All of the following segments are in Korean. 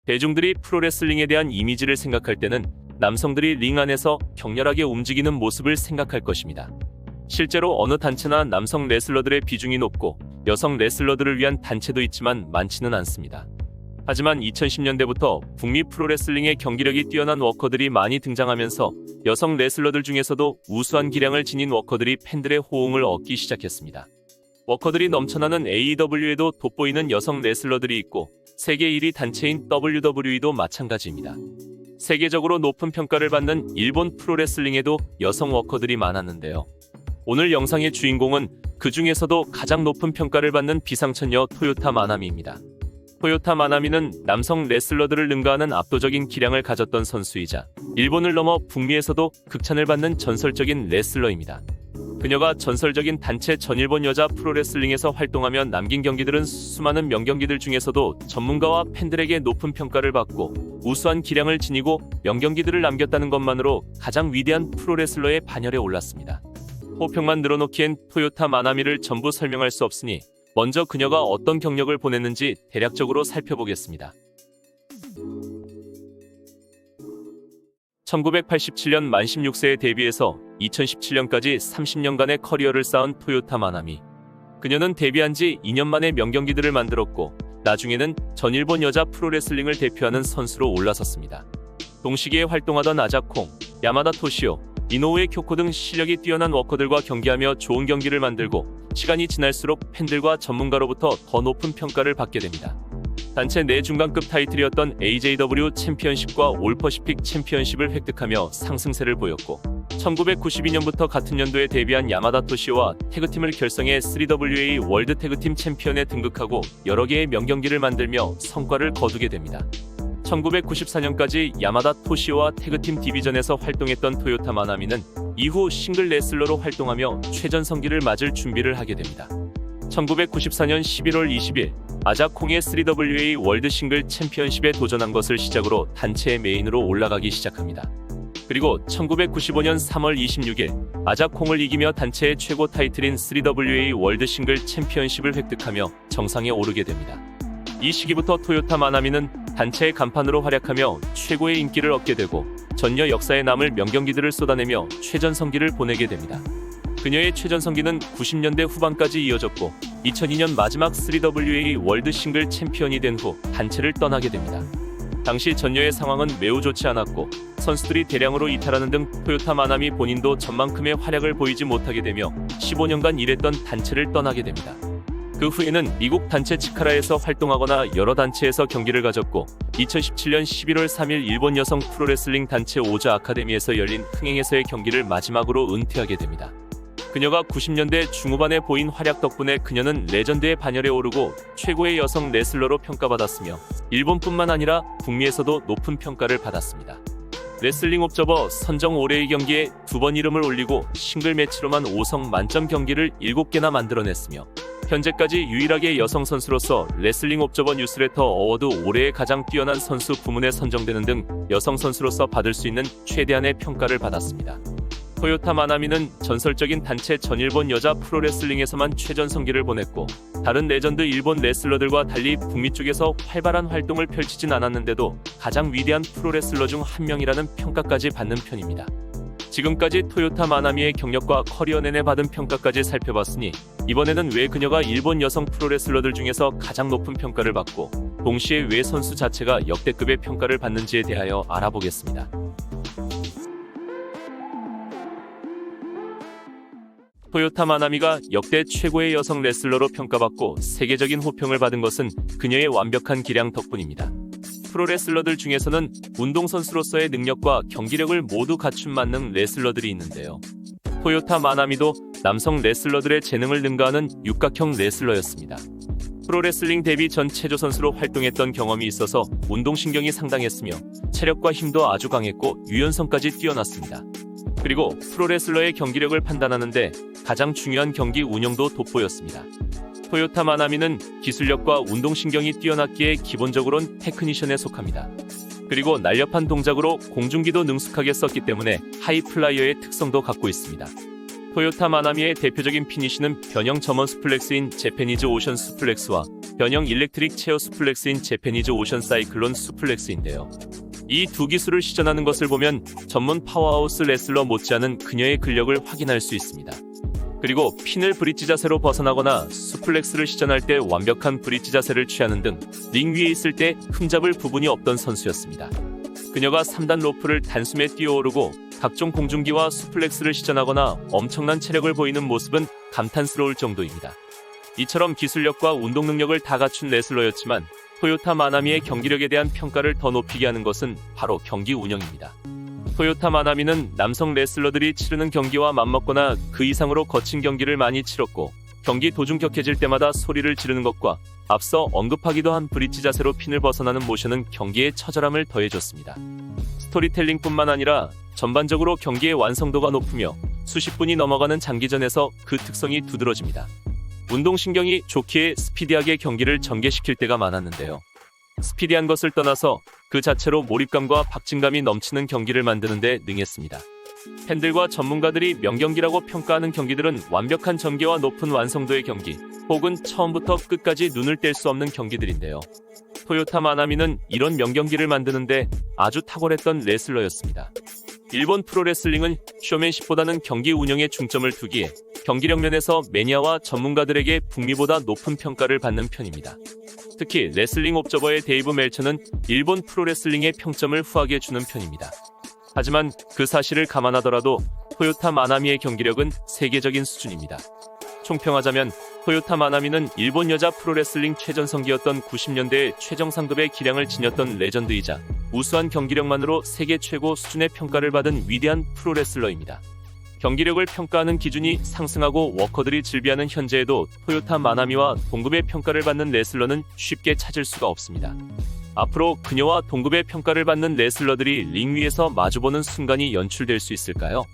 대중들이 프로레슬링에 대한 이미지를 생각할 때는 남성들이 링 안에서 격렬하게 움직이는 모습을 생각할 것입니다. 실제로 어느 단체나 남성 레슬러들의 비중이 높고 여성 레슬러들을 위한 단체도 있지만 많지는 않습니다. 하지만 2010년대부터 북미 프로레슬링의 경기력이 뛰어난 워커들이 많이 등장하면서 여성 레슬러들 중에서도 우수한 기량을 지닌 워커들이 팬들의 호응을 얻기 시작했습니다. 워커들이 넘쳐나는 AEW에도 돋보이는 여성 레슬러들이 있고 세계 1위 단체인 WWE도 마찬가지입니다. 세계적으로 높은 평가를 받는 일본 프로레슬링에도 여성 워커들이 많았는데요. 오늘 영상의 주인공은 그 중에서도 가장 높은 평가를 받는 비상천녀 토요타 마나미입니다. 토요타 마나미는 남성 레슬러들을 능가하는 압도적인 기량을 가졌던 선수이자 일본을 넘어 북미에서도 극찬을 받는 전설적인 레슬러입니다. 그녀가 전설적인 단체 전일본 여자 프로레슬링에서 활동하며 남긴 경기들은 수많은 명경기들 중에서도 전문가와 팬들에게 높은 평가를 받고 우수한 기량을 지니고 명경기들을 남겼다는 것만으로 가장 위대한 프로레슬러의 반열에 올랐습니다. 호평만 늘어놓기엔 토요타 마나미를 전부 설명할 수 없으니 먼저 그녀가 어떤 경력을 보냈는지 대략적으로 살펴보겠습니다. 1987년 만 16세에 데뷔해서 2017년까지 30년간의 커리어를 쌓은 토요타 마나미. 그녀는 데뷔한 지 2년 만에 명경기들을 만들었고 나중에는 전일본 여자 프로레슬링을 대표하는 선수로 올라섰습니다. 동시기에 활동하던 아자콩, 야마다 토시오, 이노우에 쿄코 등 실력이 뛰어난 워커들과 경기하며 좋은 경기를 만들고 시간이 지날수록 팬들과 전문가로부터 더 높은 평가를 받게 됩니다. 단체 내 중간급 타이틀이었던 AJW 챔피언십과 올퍼시픽 챔피언십을 획득하며 상승세를 보였고 1992년부터 같은 연도에 데뷔한 야마다 토시오와 태그팀을 결성해 3WA 월드 태그팀 챔피언에 등극하고 여러 개의 명경기를 만들며 성과를 거두게 됩니다. 1994년까지 야마다 토시오와 태그팀 디비전에서 활동했던 토요타 마나미는 이후 싱글 레슬러로 활동하며 최전성기를 맞을 준비를 하게 됩니다. 1994년 11월 20일 아자콩의 3WA 월드 싱글 챔피언십에 도전한 것을 시작으로 단체의 메인으로 올라가기 시작합니다. 그리고 1995년 3월 26일 아자콩을 이기며 단체의 최고 타이틀인 3WA 월드 싱글 챔피언십을 획득하며 정상에 오르게 됩니다. 이 시기부터 토요타 마나미는 단체의 간판으로 활약하며 최고의 인기를 얻게 되고 전여 역사에 남을 명경기들을 쏟아내며 최전성기를 보내게 됩니다. 그녀의 최전성기는 90년대 후반까지 이어졌고 2002년 마지막 3WA 월드 싱글 챔피언이 된 후 단체를 떠나게 됩니다. 당시 전여의 상황은 매우 좋지 않았고 선수들이 대량으로 이탈하는 등 토요타 마나미 본인도 전만큼의 활약을 보이지 못하게 되며 15년간 일했던 단체를 떠나게 됩니다. 그 후에는 미국 단체 치카라에서 활동하거나 여러 단체에서 경기를 가졌고 2017년 11월 3일 일본 여성 프로레슬링 단체 오자 아카데미에서 열린 흥행에서의 경기를 마지막으로 은퇴하게 됩니다. 그녀가 90년대 중후반에 보인 활약 덕분에 그녀는 레전드의 반열에 오르고 최고의 여성 레슬러로 평가받았으며 일본뿐만 아니라 북미에서도 높은 평가를 받았습니다. 레슬링 옵저버 선정 올해의 경기에 2번 이름을 올리고 싱글 매치로만 5성 만점 경기를 7개나 만들어냈으며 현재까지 유일하게 여성 선수로서 레슬링 옵저버 뉴스레터 어워드 올해의 가장 뛰어난 선수 부문에 선정되는 등 여성 선수로서 받을 수 있는 최대한의 평가를 받았습니다. 토요타 마나미는 전설적인 단체 전일본 여자 프로레슬링에서만 최전성기를 보냈고 다른 레전드 일본 레슬러들과 달리 북미 쪽에서 활발한 활동을 펼치진 않았는데도 가장 위대한 프로레슬러 중 한 명이라는 평가까지 받는 편입니다. 지금까지 토요타 마나미의 경력과 커리어 내내 받은 평가까지 살펴봤으니 이번에는 왜 그녀가 일본 여성 프로레슬러들 중에서 가장 높은 평가를 받고 동시에 왜 선수 자체가 역대급의 평가를 받는지에 대하여 알아보겠습니다. 토요타 마나미가 역대 최고의 여성 레슬러로 평가받고 세계적인 호평을 받은 것은 그녀의 완벽한 기량 덕분입니다. 프로레슬러들 중에서는 운동선수로서의 능력과 경기력을 모두 갖춘 만능 레슬러들이 있는데요. 토요타 마나미도 남성 레슬러들의 재능을 능가하는 육각형 레슬러였습니다. 프로레슬링 데뷔 전 체조 선수로 활동했던 경험이 있어서 운동신경이 상당했으며 체력과 힘도 아주 강했고 유연성까지 뛰어났습니다. 그리고 프로레슬러의 경기력을 판단하는데 가장 중요한 경기 운영도 돋보였습니다. 토요타 마나미는 기술력과 운동신경이 뛰어났기에 기본적으론 테크니션에 속합니다. 그리고 날렵한 동작으로 공중기도 능숙하게 썼기 때문에 하이플라이어의 특성도 갖고 있습니다. 토요타 마나미의 대표적인 피니시는 변형 점원 수플렉스인 재패니즈 오션 수플렉스와 변형 일렉트릭 체어 수플렉스인 재패니즈 오션 사이클론 수플렉스인데요. 이 두 기술을 시전하는 것을 보면 전문 파워하우스 레슬러 못지않은 그녀의 근력을 확인할 수 있습니다. 그리고 핀을 브릿지 자세로 벗어나거나 수플렉스를 시전할 때 완벽한 브릿지 자세를 취하는 등 링 위에 있을 때 흠잡을 부분이 없던 선수였습니다. 그녀가 3단 로프를 단숨에 뛰어오르고 각종 공중기와 수플렉스를 시전하거나 엄청난 체력을 보이는 모습은 감탄스러울 정도입니다. 이처럼 기술력과 운동 능력을 다 갖춘 레슬러였지만 토요타 마나미의 경기력에 대한 평가를 더 높이게 하는 것은 바로 경기 운영입니다. 토요타 마나미는 남성 레슬러들이 치르는 경기와 맞먹거나 그 이상으로 거친 경기를 많이 치렀고 경기 도중 격해질 때마다 소리를 지르는 것과 앞서 언급하기도 한 브릿지 자세로 핀을 벗어나는 모션은 경기에 처절함을 더해줬습니다. 스토리텔링뿐만 아니라 전반적으로 경기의 완성도가 높으며 수십 분이 넘어가는 장기전에서 그 특성이 두드러집니다. 운동신경이 좋기에 스피디하게 경기를 전개시킬 때가 많았는데요. 스피디한 것을 떠나서 그 자체로 몰입감과 박진감이 넘치는 경기를 만드는 데 능했습니다. 팬들과 전문가들이 명경기라고 평가하는 경기들은 완벽한 전개와 높은 완성도의 경기, 혹은 처음부터 끝까지 눈을 뗄 수 없는 경기들인데요. 토요타 마나미는 이런 명경기를 만드는데 아주 탁월했던 레슬러였습니다. 일본 프로레슬링은 쇼맨십보다는 경기 운영에 중점을 두기에 경기력 면에서 매니아와 전문가들에게 북미보다 높은 평가를 받는 편입니다. 특히 레슬링 옵저버의 데이브 멜처는 일본 프로레슬링의 평점을 후하게 주는 편입니다. 하지만 그 사실을 감안하더라도 토요타 마나미의 경기력은 세계적인 수준입니다. 총평하자면 토요타 마나미는 일본 여자 프로레슬링 최전성기였던 90년대의 최정상급의 기량을 지녔던 레전드이자 우수한 경기력만으로 세계 최고 수준의 평가를 받은 위대한 프로레슬러입니다. 경기력을 평가하는 기준이 상승하고 워커들이 즐비하는 현재에도 토요타 마나미와 동급의 평가를 받는 레슬러는 쉽게 찾을 수가 없습니다. 앞으로 그녀와 동급의 평가를 받는 레슬러들이 링 위에서 마주보는 순간이 연출될 수 있을까요?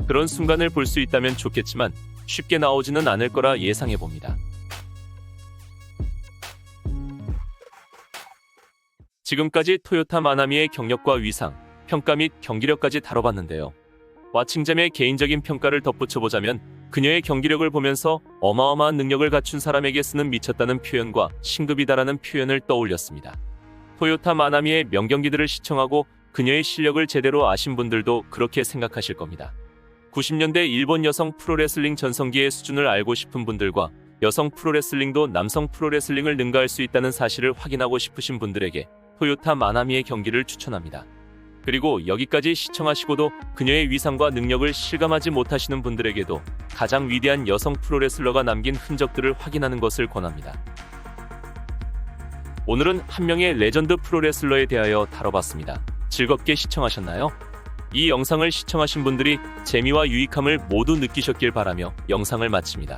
그런 순간을 볼 수 있다면 좋겠지만 쉽게 나오지는 않을 거라 예상해봅니다. 지금까지 토요타 마나미의 경력과 위상, 평가 및 경기력까지 다뤄봤는데요. 와칭잼의 개인적인 평가를 덧붙여보자면 그녀의 경기력을 보면서 어마어마한 능력을 갖춘 사람에게 쓰는 미쳤다는 표현과 신급이다라는 표현을 떠올렸습니다. 토요타 마나미의 명경기들을 시청하고 그녀의 실력을 제대로 아신 분들도 그렇게 생각하실 겁니다. 90년대 일본 여성 프로레슬링 전성기의 수준을 알고 싶은 분들과 여성 프로레슬링도 남성 프로레슬링을 능가할 수 있다는 사실을 확인하고 싶으신 분들에게 토요타 마나미의 경기를 추천합니다. 그리고 여기까지 시청하시고도 그녀의 위상과 능력을 실감하지 못하시는 분들에게도 가장 위대한 여성 프로레슬러가 남긴 흔적들을 확인하는 것을 권합니다. 오늘은 한 명의 레전드 프로레슬러에 대하여 다뤄봤습니다. 즐겁게 시청하셨나요? 이 영상을 시청하신 분들이 재미와 유익함을 모두 느끼셨길 바라며 영상을 마칩니다.